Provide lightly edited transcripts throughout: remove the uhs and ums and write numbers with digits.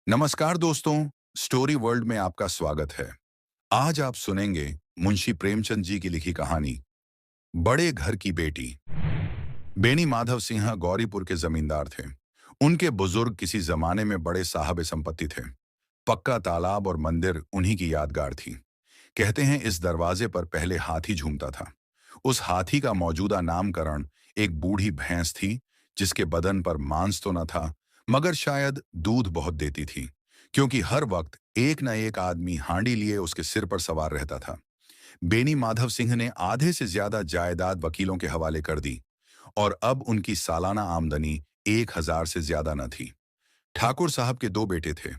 नमस्कार दोस्तों, story world में आपका स्वागत है। आज आप सुनेंगे मुंशी प्रेमचंद जी की लिखी कहानी बड़े घर की बेटी। बेनी माधव सिंह गौरीपुर के जमींदार थे। उनके बुजुर्ग किसी जमाने में बड़े साहब संपत्ति थे। पक्का तालाब और मंदिर उन्हीं की यादगार थी। कहते हैं इस दरवाजे पर पहले हाथी झूमता था। उस हाथी का मौजूदा नामकरण एक बूढ़ी भैंस थी, जिसके बदन पर मांस तो न था, मगर शायद दूध बहुत देती थी, क्योंकि हर वक्त एक न एक आदमी हांडी लिए उसके सिर पर सवार रहता था। बेनी माधव सिंह ने आधे से ज्यादा जायदाद वकीलों के हवाले कर दी और अब उनकी सालाना आमदनी 1,000 से ज्यादा न थी। ठाकुर साहब के दो बेटे थे।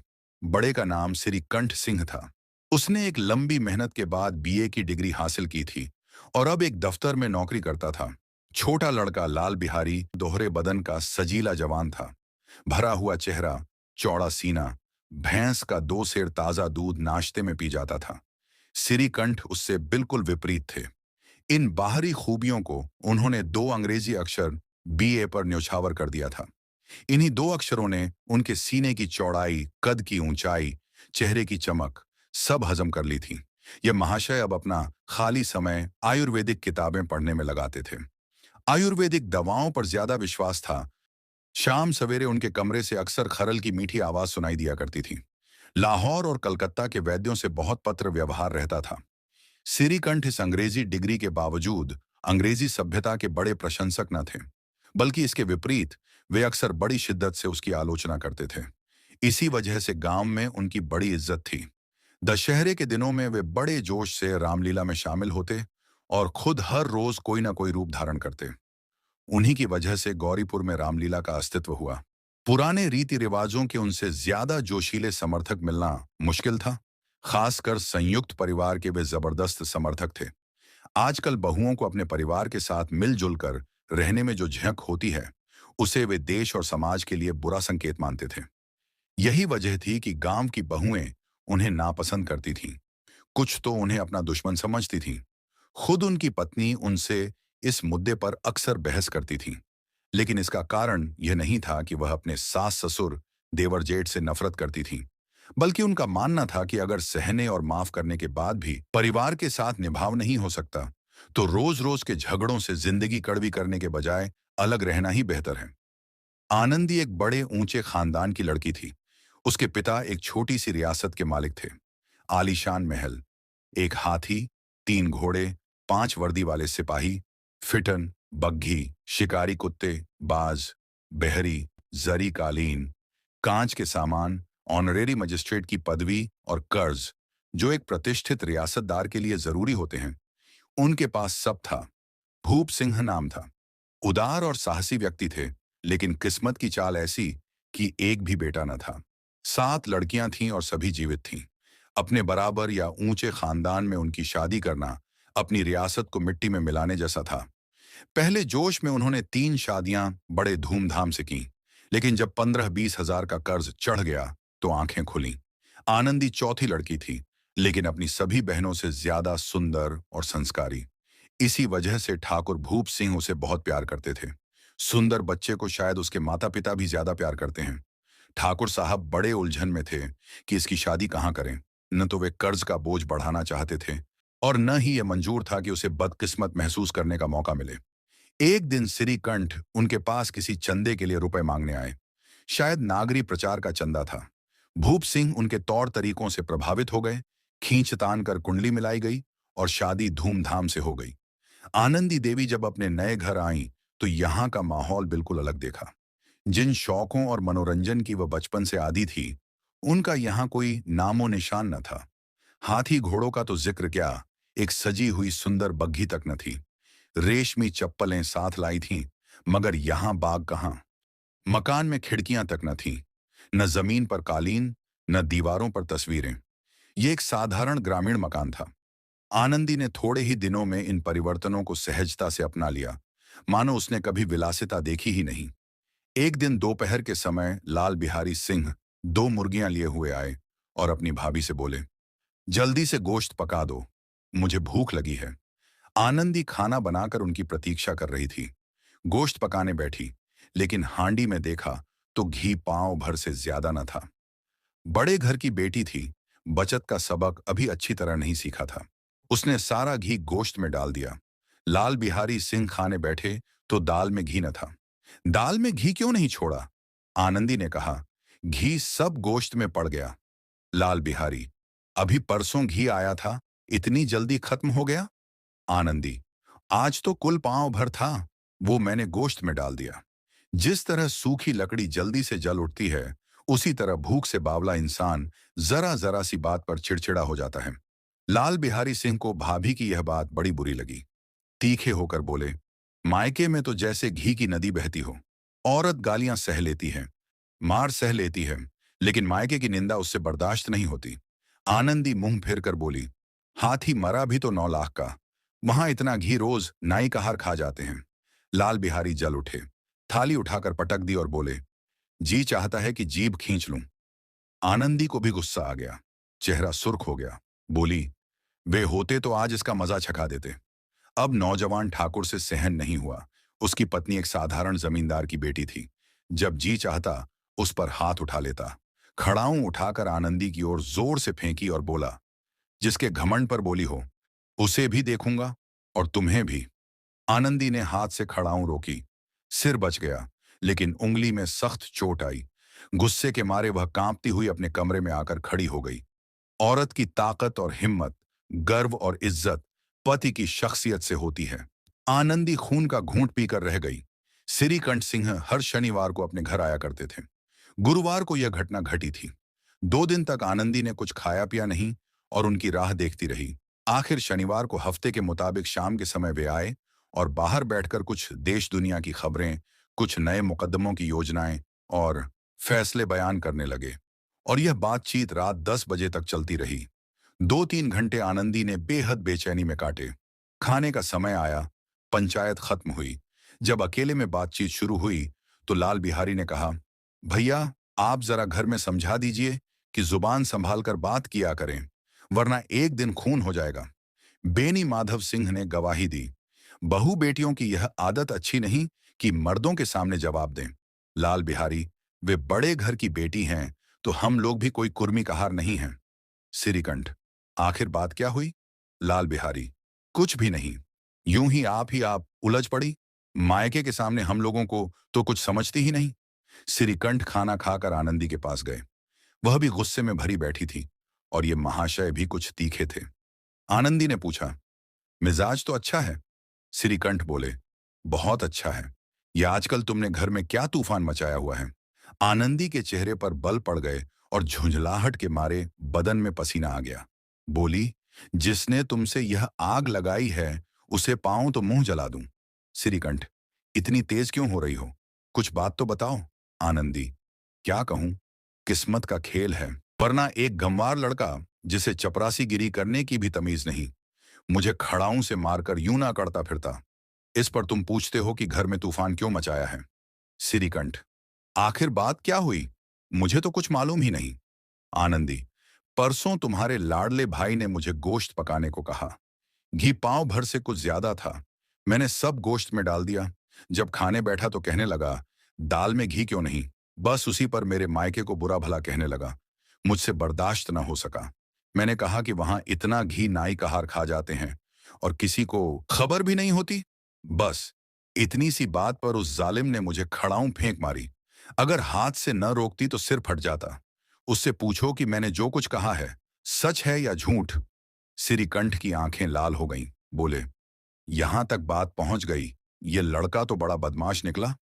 बड़े का नाम श्री कंठ सिंह था। उसने एक लंबी मेहनत के बाद बीए की डिग्री हासिल की थी और अब एक दफ्तर में नौकरी करता था। छोटा लड़का लाल बिहारी दोहरे बदन का सजीला जवान था। भरा हुआ चेहरा, चौड़ा सीना, भैंस का 2 सेर ताजा दूध नाश्ते में पी जाता था। श्रीकंठ उससे बिल्कुल विपरीत थे। इन बाहरी खूबियों को उन्होंने 2 अंग्रेजी अक्षर बीए पर न्यौछावर कर दिया था। इन्हीं 2 अक्षरों ने उनके सीने की चौड़ाई, कद की ऊंचाई, चेहरे की चमक सब हजम कर ली थी। ये महाशय अब अपना खाली समय आयुर्वेदिक किताबें पढ़ने में लगाते थे। आयुर्वेदिक दवाओं पर ज्यादा विश्वास था। शाम सवेरे उनके कमरे से अक्सर खरल की मीठी आवाज सुनाई दिया करती थी। लाहौर और कलकत्ता के वैद्यों से बहुत पत्र व्यवहार रहता था। सिरीकंठ इस अंग्रेजी डिग्री के बावजूद अंग्रेजी सभ्यता के बड़े प्रशंसक न थे, बल्कि इसके विपरीत वे अक्सर बड़ी शिद्दत से उसकी आलोचना करते थे। इसी वजह से गांव में उनकी बड़ी इज्जत थी। दशहरे के दिनों में वे बड़े जोश से रामलीला में शामिल होते और खुद हर रोज कोई ना कोई रूप धारण करते। उन्हीं की वजह से गौरीपुर में रामलीला का अस्तित्व हुआ। पुराने रीति रिवाजों के उनसे ज्यादा जोशीले समर्थक मिलना मुश्किल था। खासकर संयुक्त परिवार के वे जबरदस्त समर्थक थे। आजकल बहुओं को अपने परिवार के साथ मिलजुल कर रहने में जो झंक होती है, उसे वे देश और समाज के लिए बुरा संकेत मानते थे। यही वजह थी कि गांव की बहुएं उन्हें नापसंद करती थीं। कुछ तो उन्हें अपना दुश्मन समझती थीं। खुद उनकी पत्नी उनसे इस मुद्दे पर अक्सर बहस करती थी। लेकिन इसका कारण यह नहीं था कि वह अपने सास ससुर देवर जेठ से नफरत करती थीं, बल्कि उनका मानना था कि अगर सहने और माफ करने के बाद भी परिवार के साथ निभाव नहीं हो सकता, तो रोज रोज के झगड़ों से जिंदगी कड़वी करने के बजाय अलग रहना ही बेहतर है। आनंदी एक बड़े ऊंचे खानदान की लड़की थी। उसके पिता एक छोटी सी रियासत के मालिक थे। आलीशान महल, एक हाथी, 3 घोड़े, 5 वर्दी वाले सिपाही, फिटन, बग्घी, शिकारी कुत्ते, बाज, बहरी, जरी कालीन, कांच के सामान, ऑनरेरी मजिस्ट्रेट की पदवी और कर्ज, जो एक प्रतिष्ठित रियासतदार के लिए जरूरी होते हैं, उनके पास सब था। भूप सिंह नाम था। उदार और साहसी व्यक्ति थे, लेकिन किस्मत की चाल ऐसी कि एक भी बेटा न था। 7 लड़कियां थीं और सभी जीवित थीं। अपने बराबर या ऊंचे खानदान में उनकी शादी करना अपनी रियासत को मिट्टी में मिलाने जैसा था। पहले जोश में उन्होंने 3 शादियां बड़े धूमधाम से की, लेकिन जब 15-20 हजार का कर्ज चढ़ गया तो आंखें खुलीं। आनंदी चौथी लड़की थी, लेकिन अपनी सभी बहनों से ज्यादा सुंदर और संस्कारी। इसी वजह से ठाकुर भूप सिंह उसे बहुत प्यार करते थे। सुंदर बच्चे को शायद उसके माता पिता भी ज्यादा प्यार करते हैं। ठाकुर साहब बड़े उलझन में थे कि इसकी शादी कहाँ करें। न तो वे कर्ज का बोझ बढ़ाना चाहते थे और न ही यह मंजूर था कि उसे बदकिस्मत महसूस करने का मौका मिले। एक दिन श्रीकंठ उनके पास किसी चंदे के लिए रुपए मांगने आए। शायद नागरी प्रचार का चंदा था। भूप सिंह उनके तौर तरीकों से प्रभावित हो गए। खींचतान कर कुंडली मिलाई गई और शादी धूमधाम से हो गई। आनंदी देवी जब अपने नए घर आईं, तो यहाँ का माहौल बिल्कुल अलग देखा। जिन शौकों और मनोरंजन की वह बचपन से आदी थी, उनका यहाँ कोई नामो निशान न था। हाथी घोड़ों का तो जिक्र क्या, एक सजी हुई सुंदर बग्घी तक न थी। रेशमी चप्पलें साथ लाई थीं, मगर यहाँ बाग कहाँ। मकान में खिड़कियां तक न थीं, न जमीन पर कालीन, न दीवारों पर तस्वीरें। ये एक साधारण ग्रामीण मकान था। आनंदी ने थोड़े ही दिनों में इन परिवर्तनों को सहजता से अपना लिया, मानो उसने कभी विलासिता देखी ही नहीं। एक दिन दोपहर के समय लाल बिहारी सिंह 2 मुर्गियां लिए हुए आए और अपनी भाभी से बोले, जल्दी से गोश्त पका दो, मुझे भूख लगी है। आनंदी खाना बनाकर उनकी प्रतीक्षा कर रही थी। गोश्त पकाने बैठी, लेकिन हांडी में देखा तो घी पांव भर से ज्यादा न था। बड़े घर की बेटी थी, बचत का सबक अभी अच्छी तरह नहीं सीखा था। उसने सारा घी गोश्त में डाल दिया। लाल बिहारी सिंह खाने बैठे तो दाल में घी न था। दाल में घी क्यों नहीं छोड़ा? आनंदी ने कहा। घी सब गोश्त में पड़ गया। लाल बिहारी, अभी परसों घी आया था, इतनी जल्दी खत्म हो गया? आनंदी, आज तो कुल पांव भर था, वो मैंने गोश्त में डाल दिया। जिस तरह सूखी लकड़ी जल्दी से जल उठती है, उसी तरह भूख से बावला इंसान जरा जरा सी बात पर चिड़चिड़ा हो जाता है। लाल बिहारी सिंह को भाभी की यह बात बड़ी बुरी लगी। तीखे होकर बोले, मायके में तो जैसे घी की नदी बहती हो। औरत गालियां सह लेती है, मार सह लेती है, लेकिन मायके की निंदा उससे बर्दाश्त नहीं होती। आनंदी मुंह फेर कर बोली, हाथी मरा भी तो 9 लाख का, वहां इतना घी रोज नाई का हार खा जाते हैं। लाल बिहारी जल उठे, थाली उठाकर पटक दी और बोले, जी चाहता है कि जीभ खींच लूं। आनंदी को भी गुस्सा आ गया, चेहरा सुर्ख हो गया। बोली, वे होते तो आज इसका मजा छका देते। अब नौजवान ठाकुर से सहन नहीं हुआ। उसकी पत्नी एक साधारण जमींदार की बेटी थी। जब जी चाहता उस पर हाथ उठा लेता। खड़ाऊं उठाकर आनंदी की ओर जोर से फेंकी और बोला, जिसके घमंड पर बोली हो, उसे भी देखूंगा और तुम्हें भी। आनंदी ने हाथ से खड़ाऊं रोकी। सिर बच गया, लेकिन उंगली में सख्त चोट आई। गुस्से के मारे वह कांपती हुई अपने कमरे में आकर खड़ी हो गई। औरत की ताकत और हिम्मत, गर्व और इज्जत पति की शख्सियत से होती है। आनंदी खून का घूंट पीकर रह गई। सिरीकंठ सिंह हर शनिवार को अपने घर आया करते थे। गुरुवार को यह घटना घटी थी। 2 दिन तक आनंदी ने कुछ खाया पिया नहीं और उनकी राह देखती रही। आखिर शनिवार को हफ्ते के मुताबिक शाम के समय वे आए और बाहर बैठकर कुछ देश दुनिया की खबरें, कुछ नए मुकदमों की योजनाएं और फैसले बयान करने लगे। और यह बातचीत रात 10 बजे तक चलती रही। 2-3 घंटे आनंदी ने बेहद बेचैनी में काटे। खाने का समय आया, पंचायत खत्म हुई। जब अकेले में बातचीत शुरू हुई तो लाल बिहारी ने कहा, भैया, आप जरा घर में समझा दीजिए कि जुबान संभाल कर बात किया करें, वरना एक दिन खून हो जाएगा। बेनी माधव सिंह ने गवाही दी, बहू बेटियों की यह आदत अच्छी नहीं कि मर्दों के सामने जवाब दें। लाल बिहारी, वे बड़े घर की बेटी हैं, तो हम लोग भी कोई कुर्मी कहार नहीं हैं। सिरीकंठ, आखिर बात क्या हुई? लाल बिहारी, कुछ भी नहीं, यूं ही आप उलझ पड़ी। मायके के सामने हम लोगों को तो कुछ समझती ही नहीं। सिरीकंठ खाना खाकर आनंदी के पास गए। वह भी गुस्से में भरी बैठी थी और ये महाशय भी कुछ तीखे थे। आनंदी ने पूछा, मिजाज तो अच्छा है? सिरीकंठ बोले, बहुत अच्छा है। ये आजकल तुमने घर में क्या तूफान मचाया हुआ है? आनंदी के चेहरे पर बल पड़ गए और झुंझलाहट के मारे बदन में पसीना आ गया। बोली, जिसने तुमसे यह आग लगाई है उसे पाऊं तो मुंह जला दूं। सिरीकंठ, इतनी तेज क्यों हो रही हो? कुछ बात तो बताओ। आनंदी, क्या कहूं, किस्मत का खेल है, वरना एक गंवार लड़का जिसे चपरासीगिरी करने की भी तमीज नहीं, मुझे खड़ाऊं से मारकर यूं ना करता फिरता। इस पर तुम पूछते हो कि घर में तूफान क्यों मचाया है। सिरीकंठ, आखिर बात क्या हुई? मुझे तो कुछ मालूम ही नहीं। आनंदी, परसों तुम्हारे लाडले भाई ने मुझे गोश्त पकाने को कहा। घी पांव भर से कुछ ज्यादा था। मैंने सब गोश्त में डाल दिया। जब खाने बैठा तो कहने लगा, दाल में घी क्यों नहीं? बस उसी पर मेरे मायके को बुरा भला कहने लगा। मुझसे बर्दाश्त न हो सका। मैंने कहा कि वहां इतना घी नाई का हार खा जाते हैं और किसी को खबर भी नहीं होती। बस इतनी सी बात पर उस जालिम ने मुझे खड़ाऊं फेंक मारी। अगर हाथ से न रोकती तो सिर फट जाता। उससे पूछो कि मैंने जो कुछ कहा है सच है या झूठ। सिरीकंठ की आंखें लाल हो गईं। बोले, यहां तक बात पहुंच गई, ये लड़का तो बड़ा बदमाश निकला।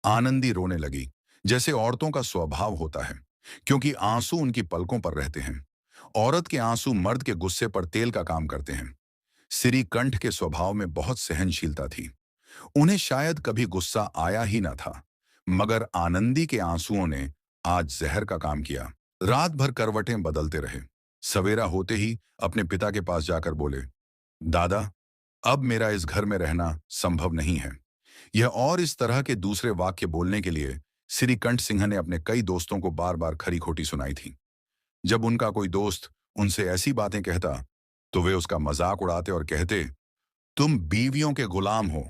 आनंदी रोने लगी, जैसे औरतों का स्वभाव होता है, क्योंकि आंसू उनकी पलकों पर रहते हैं। औरत के आंसू मर्द के गुस्से पर तेल का काम करते हैं। सिरीकंठ के स्वभाव में बहुत सहनशीलता थी। उन्हें शायद कभी गुस्सा आया ही न था, मगर आनंदी के आंसुओं ने आज जहर का काम किया। रात भर करवटें बदलते रहे। सवेरा होते ही अपने पिता के पास जाकर बोले, दादा, अब मेरा इस घर में रहना संभव नहीं है। यह और इस तरह के दूसरे वाक्य बोलने के लिए श्रीकंठ सिंह ने अपने कई दोस्तों को बार बार खरी खोटी सुनाई थी। जब उनका कोई दोस्त उनसे ऐसी बातें कहता तो वे उसका मजाक उड़ाते और कहते, तुम बीवियों के गुलाम हो,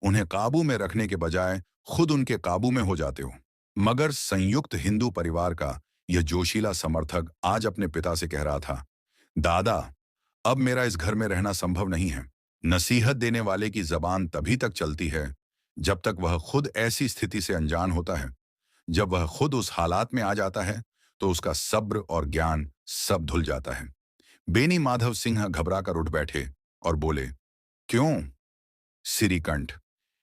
उन्हें काबू में रखने के बजाय खुद उनके काबू में हो जाते हो। मगर संयुक्त हिंदू परिवार का यह जोशीला समर्थक आज अपने पिता से कह रहा था, दादा, अब मेरा इस घर में रहना संभव नहीं है। नसीहत देने वाले की जबान तभी तक चलती है जब तक वह खुद ऐसी स्थिति से अनजान होता है। जब वह खुद उस हालात में आ जाता है तो उसका सब्र और ज्ञान सब धुल जाता है। बेनी माधव सिंह घबरा कर उठ बैठे और बोले, क्यों सिरीकंठ?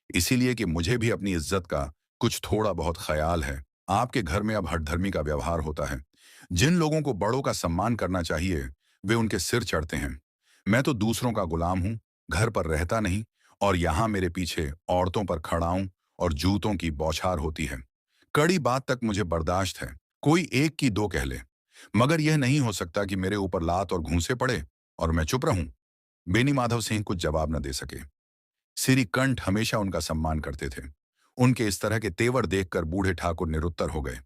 इसीलिए कि मुझे भी अपनी इज्जत का कुछ थोड़ा बहुत ख्याल है। आपके घर में अब हठधर्मी का व्यवहार होता है। जिन लोगों को बड़ों का सम्मान करना चाहिए वे उनके सिर चढ़ते हैं। मैं तो दूसरों का गुलाम हूं, घर पर रहता नहीं, और यहां मेरे पीछे औरतों पर खड़ा हूं और जूतों की बौछार होती है। कड़ी बात तक मुझे बर्दाश्त है, कोई एक की दो कह ले, मगर यह नहीं हो सकता कि मेरे ऊपर लात और घूंसे पड़े और मैं चुप रहूं। बेनी माधव सिंह कुछ जवाब न दे सके। श्री कंठ हमेशा उनका सम्मान करते थे। उनके इस तरह के तेवर देखकर बूढ़े ठाकुर निरुत्तर हो गए।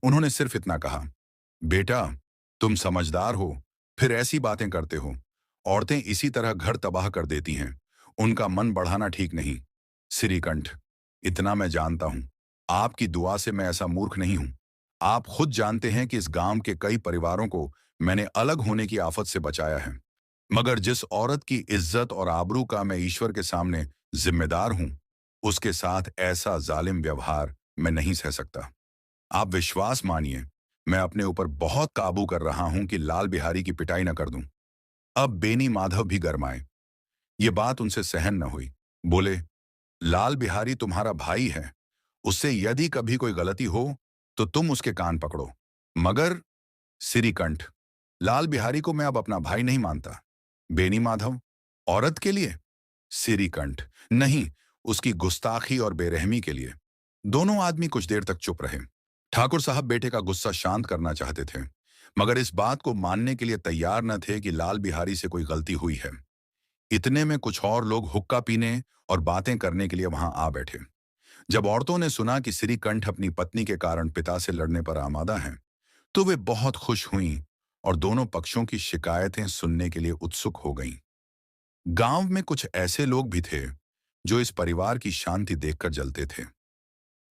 उन्होंने सिर्फ इतना कहा, बेटा, तुम समझदार हो, फिर ऐसी बातें करते हो। औरतें इसी तरह घर तबाह कर देती हैं, उनका मन बढ़ाना ठीक नहीं। श्रीकंठ, इतना मैं जानता हूं, आपकी दुआ से मैं ऐसा मूर्ख नहीं हूं। आप खुद जानते हैं कि इस गांव के कई परिवारों को मैंने अलग होने की आफत से बचाया है, मगर जिस औरत की इज्जत और आबरू का मैं ईश्वर के सामने जिम्मेदार हूं, उसके साथ ऐसा जालिम व्यवहार मैं नहीं सह सकता। आप विश्वास मानिए, मैं अपने ऊपर बहुत काबू कर रहा हूं कि लाल बिहारी की पिटाई न कर दूं। अब बेनी माधव भी गरमाए। ये बात उनसे सहन न हुई। बोले, लाल बिहारी तुम्हारा भाई है, उससे यदि कभी कोई गलती हो तो तुम उसके कान पकड़ो, मगर सिरीकंठ, लाल बिहारी को मैं अब अपना भाई नहीं मानता। बेनी माधव, औरत के लिए? सिरीकंठ, नहीं, उसकी गुस्ताखी और बेरहमी के लिए। दोनों आदमी कुछ देर तक चुप रहे। ठाकुर साहब बेटे का गुस्सा शांत करना चाहते थे, मगर इस बात को मानने के लिए तैयार न थे कि लाल बिहारी से कोई गलती हुई है। इतने में कुछ और लोग हुक्का पीने और बातें करने के लिए वहां आ बैठे। जब औरतों ने सुना कि श्रीकंठ अपनी पत्नी के कारण पिता से लड़ने पर आमादा हैं, तो वे बहुत खुश हुईं और दोनों पक्षों की शिकायतें सुनने के लिए उत्सुक हो गईं। गांव में कुछ ऐसे लोग भी थे जो इस परिवार की शांति देखकर जलते थे।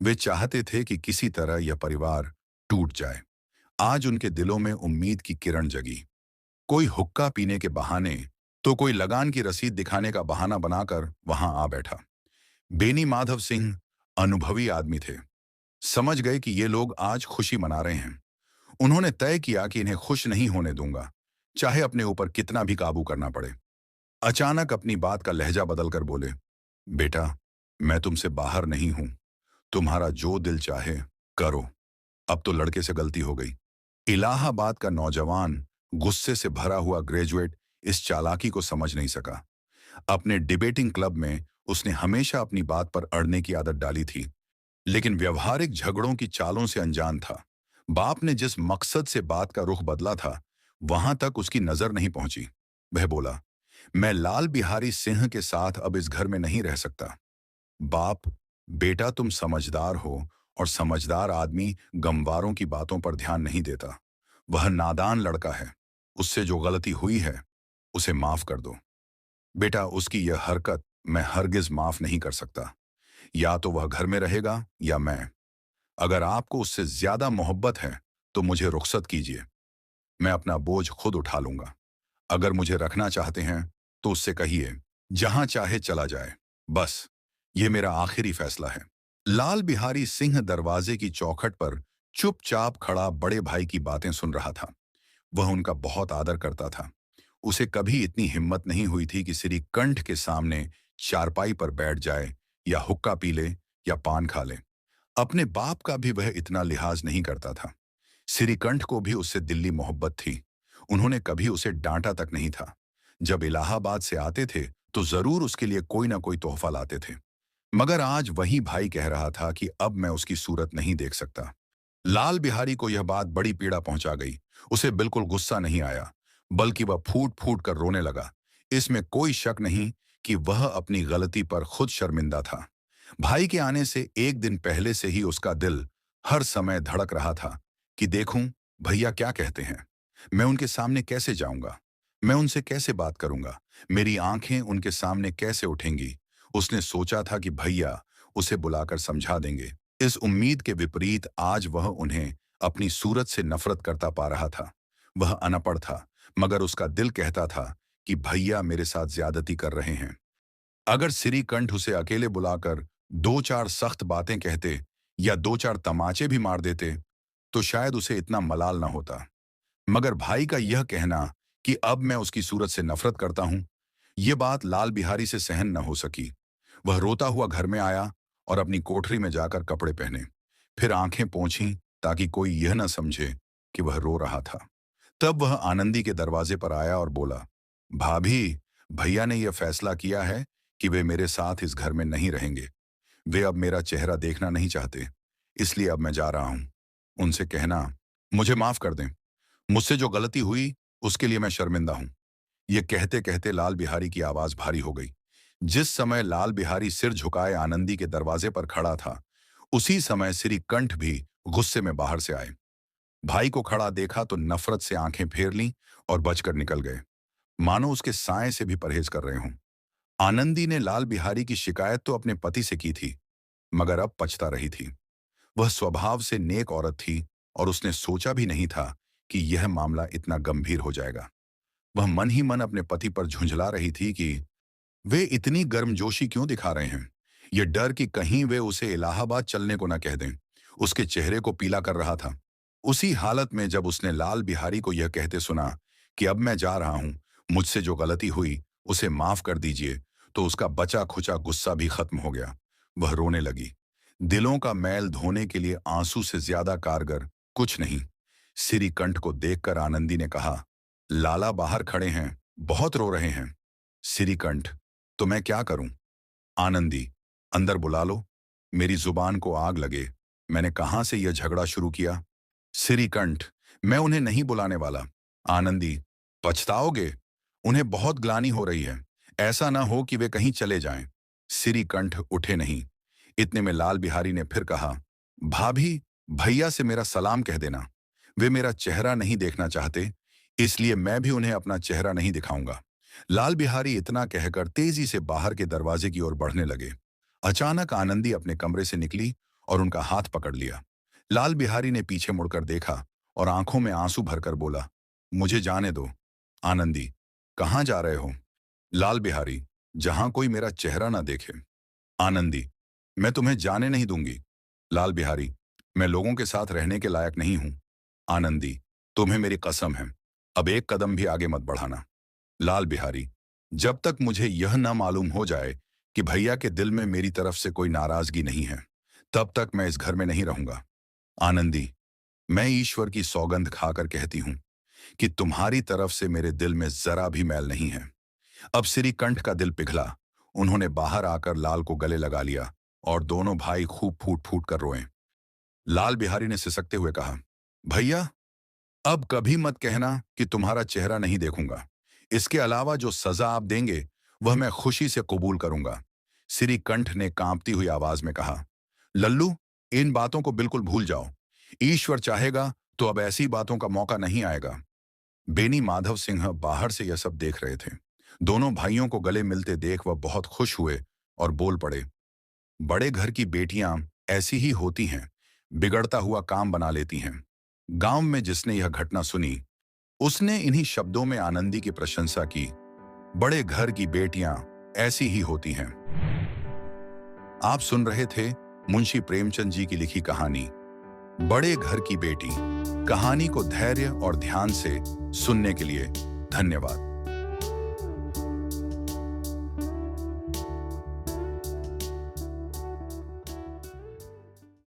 वे चाहते थे कि किसी तरह यह परिवार टूट जाए। आज उनके दिलों में उम्मीद की किरण जगी। कोई हुक्का पीने के बहाने तो कोई लगान की रसीद दिखाने का बहाना बनाकर वहां आ बैठा। बेनी माधव सिंह अनुभवी आदमी थे, समझ गए कि ये लोग आज खुशी मना रहे हैं। उन्होंने तय किया कि इन्हें खुश नहीं होने दूंगा, चाहे अपने ऊपर कितना भी काबू करना पड़े। अचानक अपनी बात का लहजा बदलकर बोले, बेटा, मैं तुमसे बाहर नहीं हूं, तुम्हारा जो दिल चाहे करो। अब तो लड़के से गलती हो गई। इलाहाबाद का नौजवान, गुस्से से भरा हुआ ग्रेजुएट इस चालाकी को समझ नहीं सका। अपने डिबेटिंग क्लब में उसने हमेशा अपनी बात पर अड़ने की आदत डाली थी, लेकिन व्यवहारिक झगड़ों की चालों से अनजान था। बाप ने जिस मकसद से बात का रुख बदला था, वहां तक उसकी नजर नहीं पहुंची। वह बोला, मैं लाल बिहारी सिंह के साथ अब इस घर में नहीं रह सकता। बाप, बेटा, तुम समझदार हो और समझदार आदमी गमवारों की बातों पर ध्यान नहीं देता। वह नादान लड़का है, उससे जो गलती हुई है उसे माफ कर दो। बेटा, उसकी यह हरकत मैं हरगिज माफ नहीं कर सकता। या तो वह घर में रहेगा या मैं। अगर आपको उससे ज्यादा मोहब्बत है तो मुझे रुखसत कीजिए, मैं अपना बोझ खुद उठा लूंगा। अगर मुझे रखना चाहते हैं तो उससे कहिए जहां चाहे चला जाए, बस ये मेरा आखिरी फैसला है। लाल बिहारी सिंह दरवाजे की चौखट पर चुपचाप खड़ा बड़े भाई की बातें सुन रहा था। वह उनका बहुत आदर करता था। उसे कभी इतनी हिम्मत नहीं हुई थी कि श्री कंठ के सामने चारपाई पर बैठ जाए या हुक्का पी ले या पान खा ले। अपने बाप का भी वह इतना लिहाज नहीं करता था। श्रीकंठ को भी उससे दिल्ली मोहब्बत थी। उन्होंने कभी उसे डांटा तक नहीं था। जब इलाहाबाद से आते थे तो जरूर उसके लिए कोई ना कोई तोहफा लाते थे, मगर आज वही भाई कह रहा था कि अब मैं उसकी सूरत नहीं देख सकता। लाल बिहारी को यह बात बड़ी पीड़ा पहुंचा गई। उसे बिल्कुल गुस्सा नहीं आया, बल्कि वह फूट फूट कर रोने लगा। इसमें कोई शक नहीं कि वह अपनी गलती पर खुद शर्मिंदा था। भाई के आने से एक दिन पहले से ही उसका दिल हर समय धड़क रहा था कि देखूं भैया क्या कहते हैं, मैं उनके सामने कैसे जाऊंगा, मैं उनसे कैसे बात करूंगा, मेरी आंखें उनके सामने कैसे उठेंगी। उसने सोचा था कि भैया उसे बुलाकर समझा देंगे। इस उम्मीद के विपरीत आज वह उन्हें अपनी सूरत से नफरत करता पा रहा था। वह अनपढ़ था, मगर उसका दिल कहता था कि भैया मेरे साथ ज्यादती कर रहे हैं। अगर श्रीकंठ उसे अकेले बुलाकर दो चार सख्त बातें कहते या दो चार तमाचे भी मार देते, तो शायद उसे इतना मलाल न होता। मगर भाई का यह कहना कि अब मैं उसकी सूरत से नफरत करता हूं, यह बात लाल बिहारी से सहन न हो सकी। वह रोता हुआ घर में आया और अपनी कोठरी में जाकर कपड़े पहने, फिर आंखें पोंछी ताकि कोई यह न समझे कि वह रो रहा था। तब वह आनंदी के दरवाजे पर आया और बोला, भाभी, भैया ने यह फैसला किया है कि वे मेरे साथ इस घर में नहीं रहेंगे। वे अब मेरा चेहरा देखना नहीं चाहते, इसलिए अब मैं जा रहा हूं। उनसे कहना, मुझे माफ कर दें। मुझसे जो गलती हुई उसके लिए मैं शर्मिंदा हूं। यह कहते कहते लाल बिहारी की आवाज भारी हो गई। जिस समय लाल बिहारी सिर झुकाए आनंदी के दरवाजे पर खड़ा था, उसी समय श्रीकंठ भी गुस्से में बाहर से आए। भाई को खड़ा देखा तो नफरत से आंखें फेर लीं और बचकर निकल गए, मानो उसके साए से भी परहेज कर रहे हों। आनंदी ने लाल बिहारी की शिकायत तो अपने पति से की थी, मगर अब पछता रही थी। वह स्वभाव से नेक औरत थी और उसने सोचा भी नहीं था कि यह मामला इतना गंभीर हो जाएगा। वह मन ही मन अपने पति पर झुंझला रही थी कि वे इतनी गर्मजोशी क्यों दिखा रहे हैं। यह डर कि कहीं वे उसे इलाहाबाद चलने को न कह दें, उसके चेहरे को पीला कर रहा था। उसी हालत में जब उसने लाल बिहारी को यह कहते सुना कि अब मैं जा रहा हूं, मुझसे जो गलती हुई उसे माफ कर दीजिए, तो उसका बचा खुचा गुस्सा भी खत्म हो गया। वह रोने लगी। दिलों का मैल धोने के लिए आंसू से ज्यादा कारगर कुछ नहीं। श्रीकंठ को देखकर आनंदी ने कहा, लाला बाहर खड़े हैं, बहुत रो रहे हैं। श्रीकंठ, तो मैं क्या करूं? आनंदी, अंदर बुला लो। मेरी जुबान को आग लगे, मैंने कहां से यह झगड़ा शुरू किया? श्रीकंठ, मैं उन्हें नहीं बुलाने वाला। आनंदी, पछताओगे? उन्हें बहुत ग्लानि हो रही है, ऐसा ना हो कि वे कहीं चले जाएं। श्रीकंठ उठे नहीं। इतने में लाल बिहारी ने फिर कहा, भाभी, भैया से मेरा सलाम कह देना। वे मेरा चेहरा नहीं देखना चाहते, इसलिए मैं भी उन्हें अपना चेहरा नहीं दिखाऊंगा। लाल बिहारी इतना कहकर तेजी से बाहर के दरवाजे की ओर बढ़ने लगे। अचानक आनंदी अपने कमरे से निकली और उनका हाथ पकड़ लिया। लाल बिहारी ने पीछे मुड़कर देखा और आंखों में आंसू भरकर बोला, मुझे जाने दो। आनंदी, कहां जा रहे हो? लाल बिहारी, जहां कोई मेरा चेहरा ना देखे। आनंदी, मैं तुम्हें जाने नहीं दूंगी। लाल बिहारी, मैं लोगों के साथ रहने के लायक नहीं हूं। आनंदी, तुम्हें मेरी कसम है, अब एक कदम भी आगे मत बढ़ाना। लाल बिहारी, जब तक मुझे यह न मालूम हो जाए कि भैया के दिल में मेरी तरफ से कोई नाराजगी नहीं है, तब तक मैं इस घर में नहीं रहूंगा। आनंदी, मैं ईश्वर की सौगंध खाकर कहती हूं कि तुम्हारी तरफ से मेरे दिल में जरा भी मैल नहीं है। अब श्रीकंठ का दिल पिघला। उन्होंने बाहर आकर लाल को गले लगा लिया और दोनों भाई खूब फूट फूट कर रोए। लाल बिहारी ने सिसकते हुए कहा, भैया, अब कभी मत कहना कि तुम्हारा चेहरा नहीं देखूंगा। इसके अलावा जो सजा आप देंगे वह मैं खुशी से कबूल करूंगा। श्रीकंठ ने कांपती हुई आवाज में कहा, लल्लू, इन बातों को बिल्कुल भूल जाओ। ईश्वर चाहेगा तो अब ऐसी बातों का मौका नहीं आएगा। बेनी माधव सिंह बाहर से यह सब देख रहे थे। दोनों भाइयों को गले मिलते देख वह बहुत खुश हुए और बोल पड़े, बड़े घर की बेटियां ऐसी ही होती हैं, बिगड़ता हुआ काम बना लेती हैं। गांव में जिसने यह घटना सुनी, उसने इन्हीं शब्दों में आनंदी की प्रशंसा की, बड़े घर की बेटियां ऐसी ही होती हैं। आप सुन रहे थे मुंशी प्रेमचंद जी की लिखी कहानी बड़े घर की बेटी। कहानी को धैर्य और ध्यान से सुनने के लिए धन्यवाद।